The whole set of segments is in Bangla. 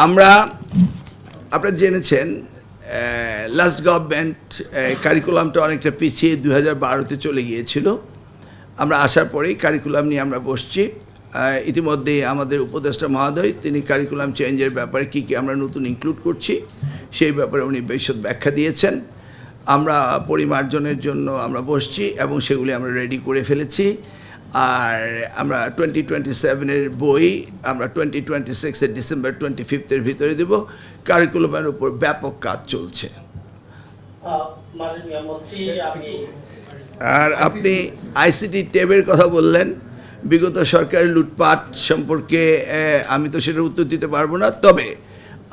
আমরা আপনারা জেনেছেন লাস্ট গভর্নমেন্ট কারিকুলামটা অনেকটা পিছিয়ে 2012-তে চলে গিয়েছিল। আমরা আসার পরেই কারিকুলাম নিয়ে আমরা বসছি। ইতিমধ্যে আমাদের উপদেষ্টা মহোদয় তিনি কারিকুলাম চেঞ্জের ব্যাপারে কী কী আমরা নতুন ইনক্লুড করছি সেই ব্যাপারে উনি বিশদ ব্যাখ্যা দিয়েছেন। আমরা পরিমার্জনের জন্য আমরা বসছি এবং সেগুলি আমরা রেডি করে ফেলেছি। আর আমরা 2027-এর বই আমরা 2026-এর ডিসেম্বর 25-এর ভিতরে দেব। কারিকুলামের উপর ব্যাপক কাজ চলছে। আর আপনি আইসিটি ট্যাবের কথা বললেন, বিগত সরকারের লুটপাট সম্পর্কে আমি তো সেটার উত্তর দিতে পারবো না, তবে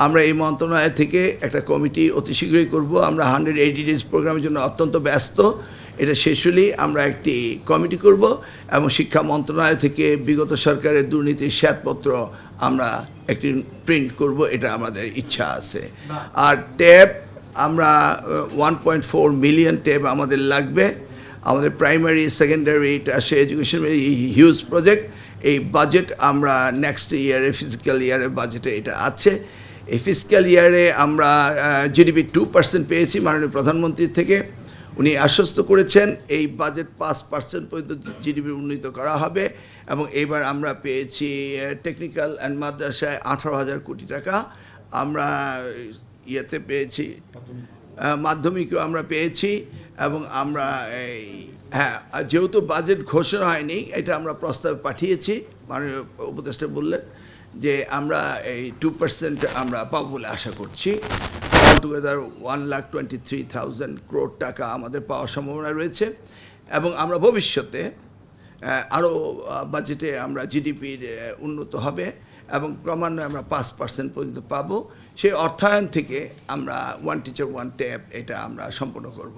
আমরা এই মন্ত্রণালয় থেকে একটা কমিটি অতি শীঘ্রই করব। আমরা 180 ডেজ প্রোগ্রামের জন্য অত্যন্ত ব্যস্ত। এটা শেষ হলেই আমরা একটি কমিটি করব এবং শিক্ষা মন্ত্রণালয় থেকে বিগত সরকারের দুর্নীতির শ্বেতপত্র আমরা একটি প্রিন্ট করব, এটা আমাদের ইচ্ছা আছে। আর ট্যাব আমরা 1.4 মিলিয়ন ট্যাব আমাদের লাগবে। আমাদের primary secondary tertiary education huge project. এই বাজেট আমরা নেক্সট ইয়ারে ফিজিক্যাল ইয়ারের বাজেটে এটা আছে। এই ফিজিক্যাল ইয়ারে আমরা জিডিপি 2% পেয়েছি মাননীয় প্রধানমন্ত্রীর থেকে। উনি আশ্বস্ত করেছেন এই বাজেট 5% পর্যন্ত জিডিপি উন্নীত করা হবে। এবং এবার আমরা পেয়েছি টেকনিক্যাল অ্যান্ড মাদ্রাসায় 18,000 কোটি টাকা। আমরা ইয়েতে পেয়েছি, মাধ্যমিকও আমরা পেয়েছি। এবং আমরা যেহেতু বাজেট ঘোষণা হয়নি, এটা আমরা প্রস্তাব পাঠিয়েছি। মাননীয় উপদেষ্টা বললেন যে আমরা এই 2% আমরা পাবো বলে আশা করছি। টুগেদার 1,23,000 crore টাকা আমাদের পাওয়ার সম্ভাবনা রয়েছে। এবং আমরা ভবিষ্যতে আরও বাজেটে আমরা জিডিপির উন্নত হবে এবং ক্রমান্বয়ে আমরা 5% পর্যন্ত পাবো। সেই অর্থায়ন থেকে আমরা ওয়ান টিচার ওয়ান ট্যাব এটা আমরা সম্পন্ন করব।